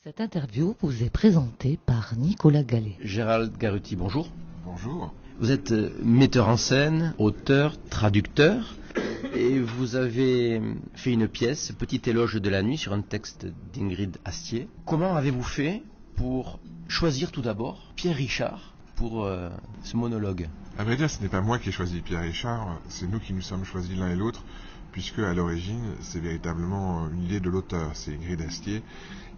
Cette interview vous est présentée par Nicolas Gallet. Gérald Garuti, bonjour. Bonjour. Vous êtes metteur en scène, auteur, traducteur, et vous avez fait une pièce, Petit éloge de la nuit, sur un texte d'Ingrid Astier. Comment avez-vous fait pour choisir tout d'abord Pierre Richard pour ce monologue? À vrai dire, ce n'est pas moi qui ai choisi Pierre Richard, c'est nous qui nous sommes choisis l'un et l'autre, puisque à l'origine, c'est véritablement une idée de l'auteur. C'est Ingrid Astier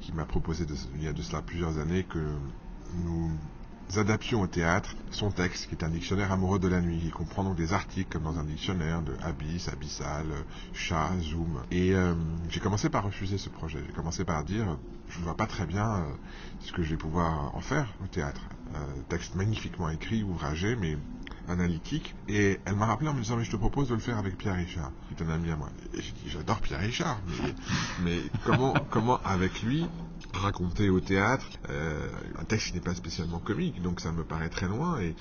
qui m'a proposé, il y a de cela plusieurs années, que nous adaptions au théâtre son texte, qui est un dictionnaire amoureux de la nuit. Il comprend donc des articles comme dans un dictionnaire de abyss, abyssal, chat, zoom. Et j'ai commencé par refuser ce projet. J'ai commencé par dire, je ne vois pas très bien ce que je vais pouvoir en faire au théâtre. Texte magnifiquement écrit, ouvragé, mais analytique. Et elle m'a rappelé en me disant, mais je te propose de le faire avec Pierre Richard, qui est un ami à moi. Et j'ai dit, j'adore Pierre Richard, mais comment avec lui raconter au théâtre un texte qui n'est pas spécialement comique, donc ça me paraît très loin. Et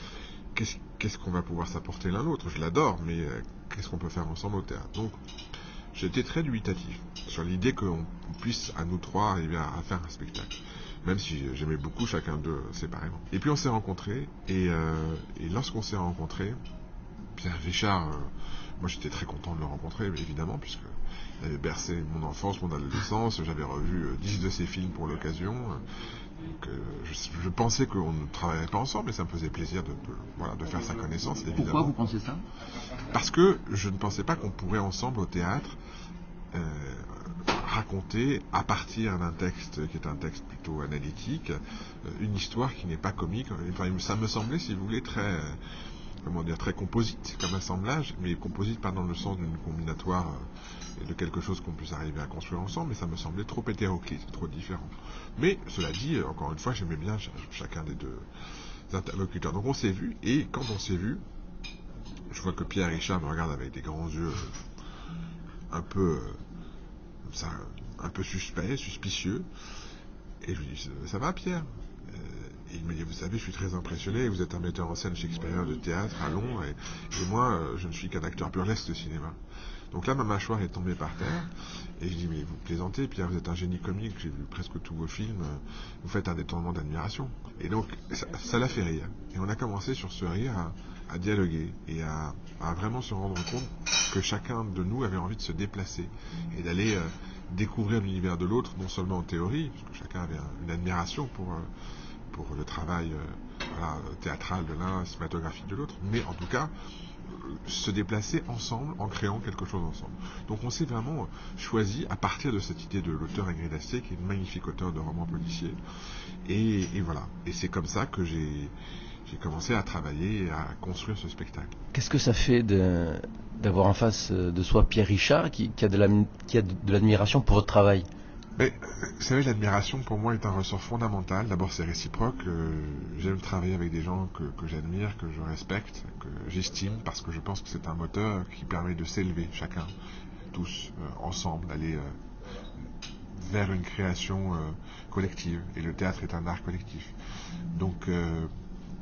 qu'est-ce qu'on va pouvoir s'apporter l'un l'autre? Je l'adore, mais qu'est-ce qu'on peut faire ensemble au théâtre? Donc j'ai été très dubitatif sur l'idée qu'on puisse à nous trois arriver à faire un spectacle, même si j'aimais beaucoup chacun d'eux séparément. Et puis on s'est rencontrés, et lorsqu'on s'est rencontrés, Pierre Richard, moi j'étais très content de le rencontrer, évidemment, puisque il avait bercé mon enfance, mon adolescence. J'avais revu 10 de ses films pour l'occasion. Donc, je pensais qu'on ne travaillerait pas ensemble, mais ça me faisait plaisir de faire sa connaissance, évidemment. Pourquoi vous pensez ça? Parce que je ne pensais pas qu'on pourrait ensemble au théâtre raconter, à partir d'un texte qui est un texte plutôt analytique, une histoire qui n'est pas comique. Enfin, ça me semblait, si vous voulez, très composite comme assemblage, mais composite pas dans le sens d'une combinatoire et de quelque chose qu'on puisse arriver à construire ensemble, mais ça me semblait trop hétéroclite, trop différent. Mais cela dit, encore une fois, j'aimais bien chacun des deux interlocuteurs. Donc on s'est vu, et quand on s'est vu, je vois que Pierre Richard me regarde avec des grands yeux un peu suspicieux, et je lui dis, ça va Pierre? Et il me dit, vous savez, je suis très impressionné, vous êtes un metteur en scène shakespearien de théâtre à Londres, et moi, je ne suis qu'un acteur burlesque de cinéma. Donc là, ma mâchoire est tombée par terre, et je dis, mais vous plaisantez, Pierre, vous êtes un génie comique, j'ai vu presque tous vos films, vous faites un détournement d'admiration. Et donc, ça l'a fait rire. Et on a commencé sur ce rire à dialoguer, et à vraiment se rendre compte que chacun de nous avait envie de se déplacer, et d'aller découvrir l'univers de l'autre, non seulement en théorie, parce que chacun avait une admiration pour le travail théâtral de l'un, cinématographique de l'autre, mais en tout cas se déplacer ensemble en créant quelque chose ensemble. Donc on s'est vraiment choisi à partir de cette idée de l'auteur Ingrid Astier, qui est une magnifique auteure de romans policiers, et voilà. Et c'est comme ça que j'ai commencé à travailler et à construire ce spectacle. Qu'est-ce que ça fait d'avoir en face de soi Pierre Richard qui a de l'admiration pour votre travail? Mais, vous savez, l'admiration pour moi est un ressort fondamental. D'abord, c'est réciproque. J'aime travailler avec des gens que j'admire, que je respecte, que j'estime, parce que je pense que c'est un moteur qui permet de s'élever, chacun, tous, ensemble, d'aller vers une création collective. Et le théâtre est un art collectif. Donc,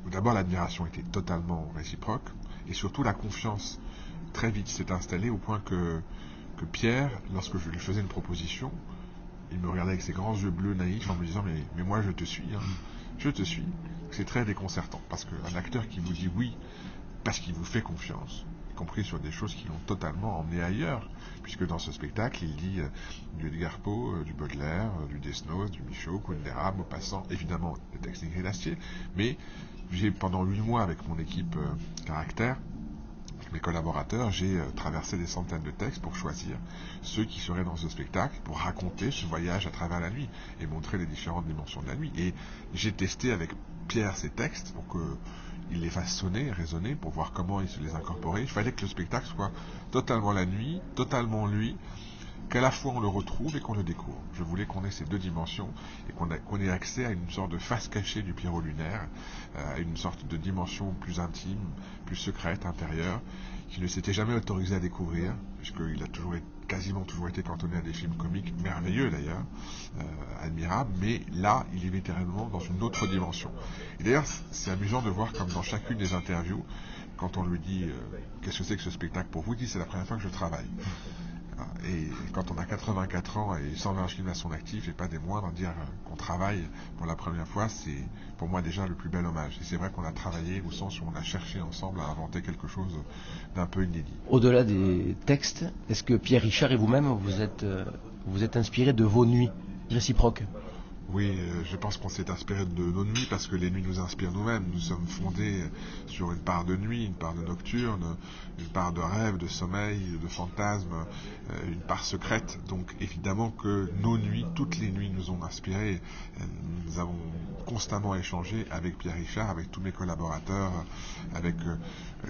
d'abord, l'admiration était totalement réciproque, et surtout la confiance très vite s'est installée au point que Pierre, lorsque je lui faisais une proposition, il me regardait avec ses grands yeux bleus naïfs en me disant, mais moi je te suis, je te suis. C'est très déconcertant, parce qu'un acteur qui vous dit oui parce qu'il vous fait confiance, y compris sur des choses qui l'ont totalement emmené ailleurs, puisque dans ce spectacle il dit du Edgar Poe, du Baudelaire, du Desnos, du Michaud, Kundera, Maupassant, évidemment le texte d'Ingrid Astier, mais j'ai pendant 8 mois avec mon équipe Caractère, mes collaborateurs, j'ai traversé des centaines de textes pour choisir ceux qui seraient dans ce spectacle, pour raconter ce voyage à travers la nuit et montrer les différentes dimensions de la nuit. Et j'ai testé avec Pierre ces textes pour qu'il les fasse sonner, résonner, pour voir comment il se les incorporait. Il fallait que le spectacle soit totalement la nuit, totalement lui, qu'à la fois on le retrouve et qu'on le découvre. Je voulais qu'on ait ces deux dimensions et qu'on ait accès à une sorte de face cachée du Pierrot lunaire, à une sorte de dimension plus intime, plus secrète, intérieure, qui ne s'était jamais autorisé à découvrir, puisqu'il a quasiment toujours été cantonné à des films comiques, merveilleux d'ailleurs, admirables, mais là, il est littéralement dans une autre dimension. Et d'ailleurs, c'est amusant de voir comme dans chacune des interviews, quand on lui dit qu'est-ce que c'est que ce spectacle pour vous, il dit c'est la première fois que je travaille. Et quand on a 84 ans et 120 films à son actif, et pas des moindres, dire qu'on travaille pour la première fois, c'est pour moi déjà le plus bel hommage. Et c'est vrai qu'on a travaillé au sens où on a cherché ensemble à inventer quelque chose d'un peu inédit. Au-delà des textes, est-ce que Pierre Richard et vous-même vous êtes inspirés de vos nuits réciproques? Oui, je pense qu'on s'est inspiré de nos nuits parce que les nuits nous inspirent nous-mêmes. Nous sommes fondés sur une part de nuit, une part de nocturne, une part de rêve, de sommeil, de fantasme, une part secrète. Donc évidemment que nos nuits, toutes les nuits nous ont inspirés. Nous avons constamment échangé avec Pierre Richard, avec tous mes collaborateurs, avec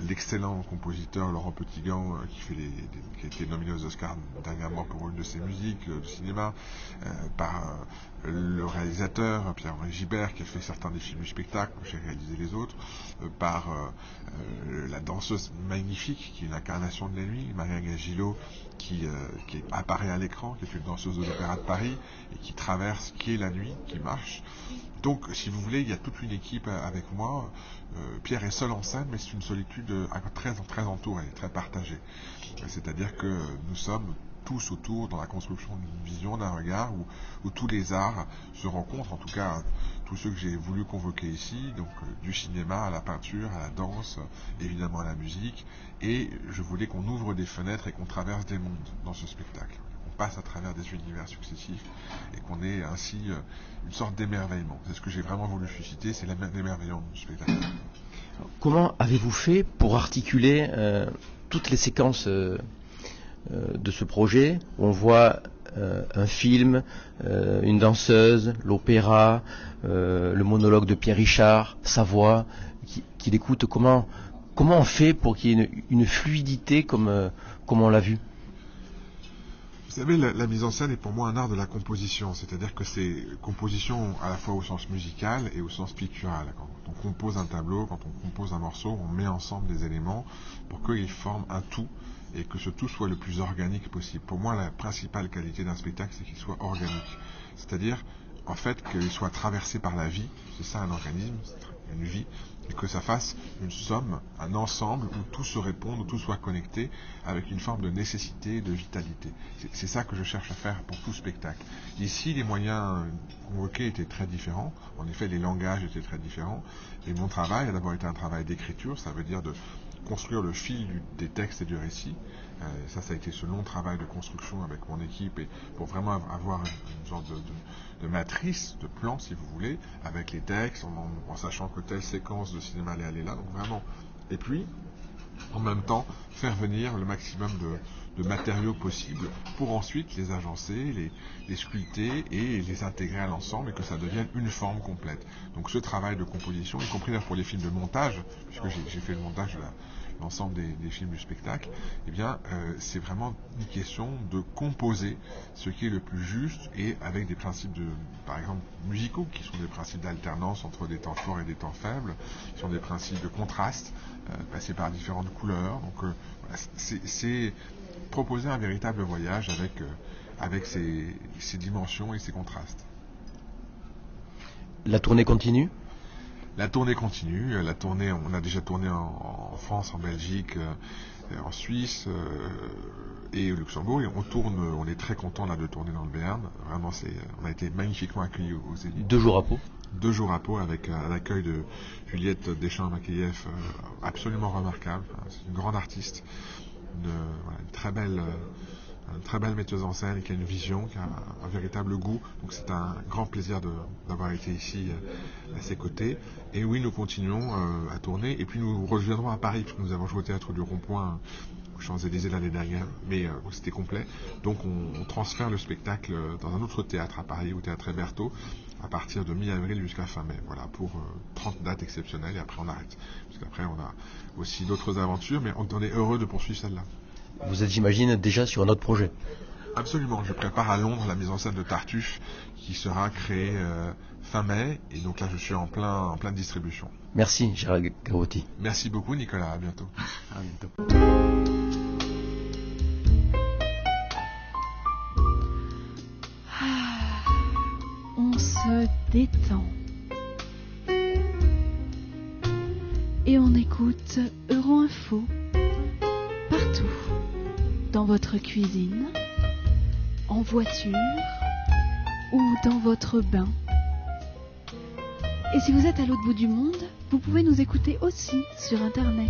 l'excellent compositeur Laurent Petitgand qui a été nominé aux Oscars dernièrement pour une de ses musiques de cinéma, par le réalisateur Pierre-Henri Gibert qui a fait certains des films du spectacle, j'ai réalisé les autres, par la danseuse magnifique qui est l'incarnation de la nuit, Maria Gagillo, qui apparaît à l'écran, qui est une danseuse de l'Opéra de Paris et qui traverse, qui est la nuit, qui marche. Donc, si vous voulez, il y a toute une équipe avec moi. Pierre est seul en scène, mais c'est une solitude très entourée, très partagée. C'est-à-dire que nous sommes tous autour dans la construction d'une vision, d'un regard, où tous les arts se rencontrent, en tout cas tous ceux que j'ai voulu convoquer ici, donc du cinéma à la peinture, à la danse, évidemment à la musique, et je voulais qu'on ouvre des fenêtres et qu'on traverse des mondes dans ce spectacle. On passe à travers des univers successifs et qu'on ait ainsi une sorte d'émerveillement. C'est ce que j'ai vraiment voulu susciter, c'est l'émerveillement du spectacle. Comment avez-vous fait pour articuler toutes les séquences de ce projet? On voit un film, une danseuse, l'opéra, le monologue de Pierre Richard, sa voix, qu'il écoute. Comment on fait pour qu'il y ait une fluidité comme on l'a vu? Vous savez, la mise en scène est pour moi un art de la composition, c'est-à-dire que c'est composition à la fois au sens musical et au sens pictural. Quand on compose un tableau, quand on compose un morceau, on met ensemble des éléments pour qu'ils forment un tout et que ce tout soit le plus organique possible. Pour moi, la principale qualité d'un spectacle, c'est qu'il soit organique. C'est-à-dire, en fait, qu'il soit traversé par la vie, c'est ça un organisme, une vie, et que ça fasse une somme, un ensemble où tout se réponde, où tout soit connecté avec une forme de nécessité, de vitalité. C'est ça que je cherche à faire pour tout spectacle. Ici, les moyens convoqués étaient très différents. En effet, les langages étaient très différents. Et mon travail a d'abord été un travail d'écriture, ça veut dire de construire le fil des textes et du récit. Ça a été ce long travail de construction avec mon équipe et pour vraiment avoir une sorte de matrice, de plan si vous voulez, avec les textes, en sachant que telle séquence de cinéma allait aller là, donc vraiment. Et puis, en même temps, faire venir le maximum de matériaux possibles pour ensuite les agencer, les sculpter et les intégrer à l'ensemble et que ça devienne une forme complète. Donc ce travail de composition, y compris pour les films de montage, puisque j'ai fait le montage de l'ensemble des films du spectacle, eh bien, c'est vraiment une question de composer ce qui est le plus juste et avec des principes par exemple, musicaux, qui sont des principes d'alternance entre des temps forts et des temps faibles, qui sont des principes de contraste, passer par différentes couleurs. Donc, voilà, c'est proposer un véritable voyage avec ces dimensions et ces contrastes. La tournée continue? La tournée continue. On a déjà tourné en France, en Belgique, en Suisse et au Luxembourg. Et on est très content là de tourner dans le Béarn. Vraiment, on a été magnifiquement accueillis aux Zénith. 2 jours à Pau. 2 jours à Pau avec l'accueil de Juliette Deschamps-Makeyev, absolument remarquable. C'est une grande artiste, une très belle metteuse en scène qui a une vision, qui a un véritable goût. Donc c'est un grand plaisir d'avoir été ici à ses côtés. Et oui, nous continuons à tourner. Et puis nous reviendrons à Paris, puisque nous avons joué au Théâtre du Rond-Point aux Champs-Élysées l'année dernière, mais c'était complet. Donc on transfère le spectacle dans un autre théâtre à Paris, au Théâtre Hébertot, à partir de mi-avril jusqu'à fin mai. Voilà, pour 30 dates exceptionnelles, et après on arrête. Parce qu'après on a aussi d'autres aventures, mais on est heureux de poursuivre celle-là. Vous êtes, j'imagine, déjà sur un autre projet? Absolument, je prépare à Londres la mise en scène de Tartuffe qui sera créée fin mai, et donc là je suis en pleine distribution. Merci Gérald Garotti. Merci beaucoup Nicolas, à bientôt. À bientôt. On se détend et on écoute Euro Info partout, dans votre cuisine, en voiture ou dans votre bain. Et si vous êtes à l'autre bout du monde, vous pouvez nous écouter aussi sur Internet.